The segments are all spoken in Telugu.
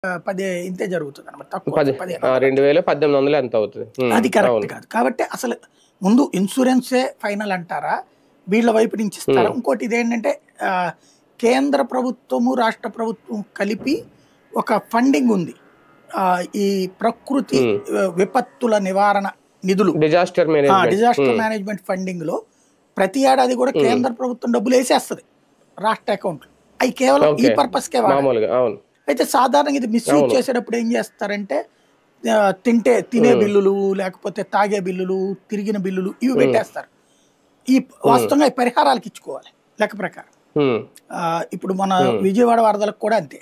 10 ఇంతే జరుగుతుందన్నమాట. తక్కువ 1500 2018 ఎంత అవుతుంది? అది కరెక్ట్ అవును. కాదు. కాబట్టి అసలు ముందు ఇన్సూరెన్సే ఫైనల్ అంటారా? వీళ్ళ వైపు నుంచి ఇస్తారా? ఇంకోటి ఇదేంటంటే కేంద్ర ప్రభుత్వము, రాష్ట్ర ప్రభుత్వం కలిపి ఒక ఫండింగ్ ఉంది. ఈ ప్రకృతి విపత్తుల నివారణ నిధులు, డిజాస్టర్ మేనేజ్మెంట్ ఫండింగ్ లో ప్రతి ఏడాది కూడా కేంద్ర ప్రభుత్వం డబ్బులు వేసేస్తుంది రాష్ట్ర అకౌంట్. అవి కేవలం ఈ పర్పస్ కే వాడాలి. అయితే సాధారణంగా ఇది మిస్యూజ్ చేసేటప్పుడు ఏం చేస్తారంటే తినే బిల్లులు, లేకపోతే తాగే బిల్లులు, తిరిగిన బిల్లులు ఇవి పెట్టేస్తారు. ఈ వాస్తవంగా పరిహారాలకు ఇచ్చుకోవాలి లెక్క ప్రకారం. ఇప్పుడు మన విజయవాడ వరదలకు కూడా అంతే.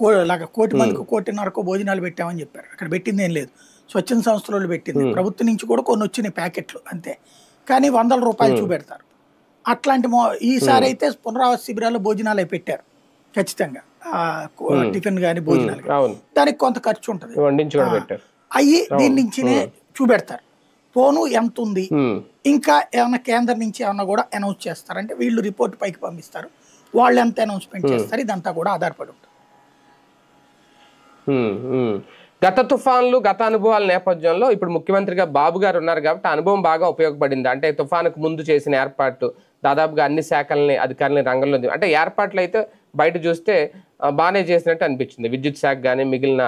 1 కోటి మందికి 1.5 కోటి భోజనాలు పెట్టామని చెప్పారు. అక్కడ పెట్టింది ఏం లేదు, స్వచ్ఛంద సంస్థలు పెట్టింది. ప్రభుత్వం నుంచి కూడా కొన్ని వచ్చినాయి ప్యాకెట్లు అంతే, కానీ వందల రూపాయలు చూపెడతారు. అట్లాంటి ఈసారి అయితే పునరావాస శిబిరాల్లో భోజనాలు పెట్టారు ఖచ్చితంగా. టిఫిన్ కానీ భోజనాలు దానికి కొంత ఖర్చు ఉంటుంది. అవి దీని నుంచినే చూపెడతారు. పోను ఎంత ఉంది, ఇంకా ఏమన్నా కేంద్రం నుంచి ఏమన్నా కూడా అనౌన్స్ చేస్తారు. అంటే వీళ్ళు రిపోర్ట్ పైకి పంపిస్తారు, వాళ్ళు ఎంత అనౌన్స్మెంట్ చేస్తారు, ఇదంతా కూడా ఆధారపడి ఉంటుంది. గత తుఫాన్లు, గత అనుభవాల నేపథ్యంలో ఇప్పుడు ముఖ్యమంత్రిగా బాబు గారు ఉన్నారు కాబట్టి అనుభవం బాగా ఉపయోగపడింది. అంటే తుఫానుకు ముందు చేసిన ఏర్పాటు దాదాపుగా అన్ని శాఖల్ని, అధికారులని రంగంలో అంటే ఏర్పాట్లు అయితే బయట చూస్తే బాగానే చేసినట్టు అనిపించింది. విద్యుత్ శాఖ కానీ మిగిలిన